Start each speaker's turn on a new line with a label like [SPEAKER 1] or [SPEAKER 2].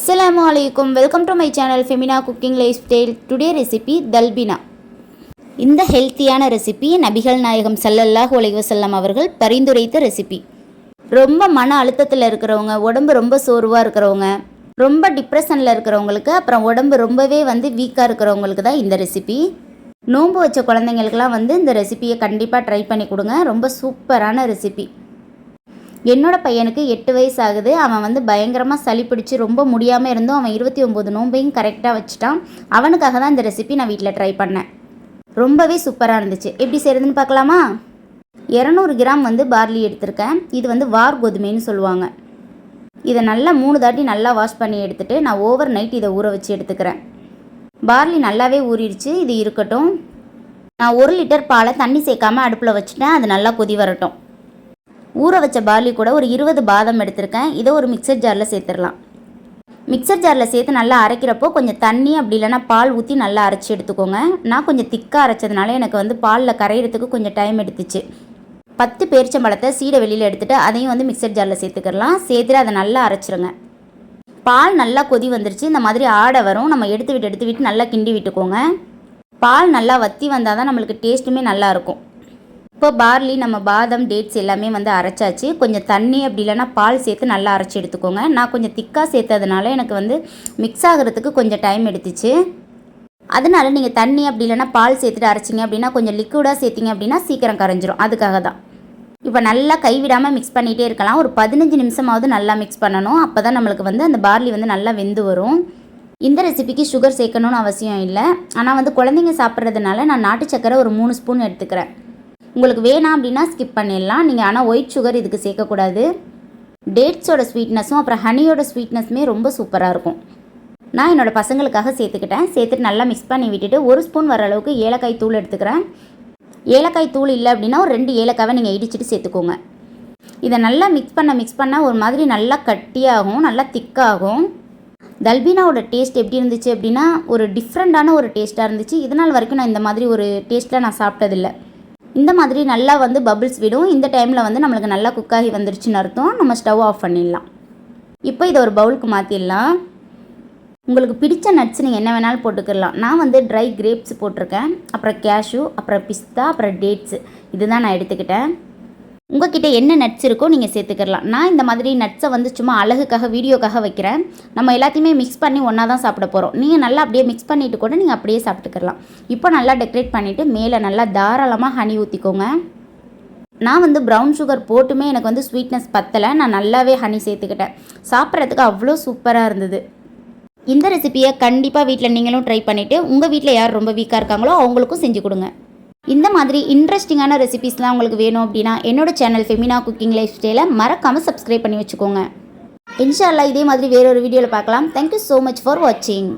[SPEAKER 1] Assalamualaikum. Welcome to my channel Femina Cooking Lifestyle. Today recipe Dalbina. இந்த ஹெல்த்தியான recipe நபிகள் நாயகம் ஸல்லல்லாஹு அலைஹி வஸல்லம் அவர்கள் பரிந்துரைத்த ரெசிபி. ரொம்ப மன அழுத்தத்தில் இருக்கிறவங்க, உடம்பு ரொம்ப சோர்வாக இருக்கிறவங்க, ரொம்ப டிப்ரெஷனில் இருக்கிறவங்களுக்கு, அப்புறம் உடம்பு ரொம்பவே வீக்காக இருக்கிறவங்களுக்கு தான் இந்த ரெசிபி. நோன்பு வச்ச குழந்தைங்களுக்கெல்லாம் இந்த ரெசிபியை கண்டிப்பாக ட்ரை பண்ணி கொடுங்க. ரொம்ப சூப்பரான ரெசிபி. என்னோட பையனுக்கு 8 வயசு ஆகுது. அவன் பயங்கரமாக சளி பிடிச்சி ரொம்ப முடியாமல் இருந்தும் அவன் 29 நோம்பையும் கரெக்டாக வச்சுட்டான். அவனுக்காக தான் இந்த ரெசிபி நான் வீட்டில் ட்ரை பண்ணேன். ரொம்பவே சூப்பராக இருந்துச்சு. எப்படி செய்கிறதுன்னு பார்க்கலாமா? 200 கிராம் பார்லி எடுத்திருக்கேன். இது வார் கோதுமைன்னு சொல்லுவாங்க. இதை நல்லா 3 தாட்டி நல்லா வாஷ் பண்ணி எடுத்துகிட்டு நான் ஓவர் நைட் இதை ஊற வச்சு எடுத்துக்கிறேன். பார்லி நல்லாவே ஊறிடுச்சு. இது இருக்கட்டும். நான் 1 லிட்டர் பாலை தண்ணி சேர்க்காமல் அடுப்பில் வச்சுட்டேன். அது நல்லா கொதி வரட்டும். ஊற வச்ச பார்லி கூட ஒரு 20 பாதாம் எடுத்திருக்கேன். இதை ஒரு மிக்சர் ஜாரில் சேர்த்துடலாம். மிக்சர் ஜாரில் சேர்த்து நல்லா அரைக்கிறப்போ கொஞ்சம் தண்ணி அப்படி இல்லைனா பால் ஊற்றி நல்லா அரைச்சி எடுத்துக்கோங்க. நான் கொஞ்சம் திக்காக அரைச்சதுனால எனக்கு பாலில் கரையிறதுக்கு கொஞ்சம் டைம் எடுத்துச்சு. 10 பேரிச்சம்பழத்தை சீடை வெளியில் எடுத்துகிட்டு அதையும் மிக்சர் ஜாரில் சேர்த்துக்கலாம். சேர்த்துட்டு அதை நல்லா அரைச்சிருங்க. பால் நல்லா கொதி வந்துருச்சு. இந்த மாதிரி ஆடை வரும். நம்ம எடுத்து விட்டு நல்லா கிண்டி விட்டுக்கோங்க. பால் நல்லா வற்றி வந்தால் தான் நம்மளுக்கு டேஸ்ட்டுமே நல்லாயிருக்கும். இப்போ பார்லி, நம்ம பாதாம், டேட்ஸ் எல்லாமே அரைச்சாச்சு. கொஞ்சம் தண்ணி அப்படி இல்லைனா பால் சேர்த்து நல்லா அரைச்சி எடுத்துக்கோங்க. நான் கொஞ்சம் திக்காக சேர்த்ததுனால எனக்கு மிக்ஸ் ஆகிறதுக்கு கொஞ்சம் டைம் எடுத்துச்சு. அதனால நீங்கள் தண்ணி அப்படி இல்லைனா பால் சேர்த்துட்டு அரைச்சிங்க அப்படின்னா கொஞ்சம் லிக்விடாக சேர்த்திங்க அப்படின்னா சீக்கிரம் கரைஞ்சிரும். அதுக்காக தான். இப்போ நல்லா கைவிடாமல் மிக்ஸ் பண்ணிகிட்டே இருக்கலாம். ஒரு 15 நிமிஷமாவது நல்லா மிக்ஸ் பண்ணணும். அப்போ தான் நம்மளுக்கு அந்த பார்லி நல்லா வெந்து வரும். இந்த ரெசிபிக்கு சுகர் சேர்க்கணும்னு அவசியம் இல்லை. ஆனால் குழந்தைங்க சாப்பிட்றதுனால நான் நாட்டு சக்கரை ஒரு 3 ஸ்பூன் எடுத்துக்கிறேன். உங்களுக்கு வேணாம் அப்படின்னா ஸ்கிப் பண்ணிடலாம் நீங்கள். ஆனால் ஒயிட் சுகர் இதுக்கு சேர்க்கக்கூடாது. டேட்ஸோட ஸ்வீட்னஸும் அப்புறம் ஹனியோட ஸ்வீட்னஸுமே ரொம்ப சூப்பராக இருக்கும். நான் என்னோடய பசங்களுக்காக சேர்த்துக்கிட்டேன். சேர்த்துட்டு நல்லா மிக்ஸ் பண்ணி விட்டுட்டு 1 ஸ்பூன் வர அளவுக்கு ஏலக்காய் தூள் எடுத்துக்கிறேன். ஏலக்காய் தூள் இல்லை அப்படின்னா ஒரு 2 ஏலக்காவை நீங்கள் இடிச்சிட்டு சேர்த்துக்கோங்க. இதை நல்லா மிக்ஸ் பண்ண ஒரு மாதிரி நல்லா கட்டியாகும், நல்லா திக்காகும். தல்பீனாவோட டேஸ்ட் எப்படி இருந்துச்சு அப்படின்னா ஒரு டிஃப்ரெண்ட்டான ஒரு டேஸ்ட்டாக இருந்துச்சு. இதனால் வரைக்கும் நான் இந்த மாதிரி ஒரு டேஸ்ட்டில் நான் சாப்பிட்டதில்லை. இந்த மாதிரி நல்லா பபிள்ஸ் விடும். இந்த டைமில் நம்மளுக்கு நல்லா குக்காகி வந்துருச்சுன்னு அர்த்தம். நம்ம ஸ்டவ் ஆஃப் பண்ணிடலாம். இப்போ இதை ஒரு பவுலுக்கு மாற்றிடலாம். உங்களுக்கு பிடிச்ச நட்ஸ் நீங்கள் என்ன வேணாலும் போட்டுக்கலாம். நான் ட்ரை கிரேப்ஸ் போட்டிருக்கேன். அப்புறம் கேஷ்யூ, அப்புறம் பிஸ்தா, அப்புறம் டேட்ஸு. இதுதான் நான் எடுத்துக்கிட்டேன். உங்கள்கிட்ட என்ன நட்ஸ் இருக்கோ நீங்கள் சேர்த்துக்கலாம். நான் இந்த மாதிரி நட்ஸை சும்மா அழகுக்காக வீடியோக்காக வைக்கிறேன். நம்ம எல்லாத்தையுமே மிக்ஸ் பண்ணி ஒன்றா தான் சாப்பிட போகிறோம். நீங்கள் நல்லா அப்படியே மிக்ஸ் பண்ணிவிட்டு கூட நீங்கள் அப்படியே சாப்பிட்டுக்கலாம். இப்போ நல்லா டெக்கரேட் பண்ணிவிட்டு மேலே நல்லா தாராளமாக ஹனி ஊற்றிக்கோங்க. நான் ப்ரௌன் சுகர் போட்டுமே எனக்கு ஸ்வீட்னஸ் பத்தலை. நான் நல்லாவே ஹனி சேர்த்துக்கிட்டேன். சாப்பிட்றதுக்கு அவ்வளோ சூப்பராக இருந்தது. இந்த ரெசிபியை கண்டிப்பாக வீட்டில் நீங்களும் ட்ரை பண்ணிவிட்டு உங்கள் வீட்டில் யார் ரொம்ப வீக்காக இருக்காங்களோ அவங்களுக்கும் செஞ்சு கொடுங்க. இந்த மாதிரி இன்ட்ரெஸ்டிங்கான ரெசிபிஸ்லாம் உங்களுக்கு வேணும் அப்படின்னா என்னோடய சேனல் ஃபெமினா குக்கிங் லைஃப் ஸ்டைலை மறக்காமல் சப்ஸ்கிரைப் பண்ணி வச்சுக்கோங்க. இன்ஷா அல்லாஹ் இதே மாதிரி வேறொரு வீடியோவில் பார்க்கலாம். தேங்க்யூ ஸோ மச் ஃபார் வாட்சிங்.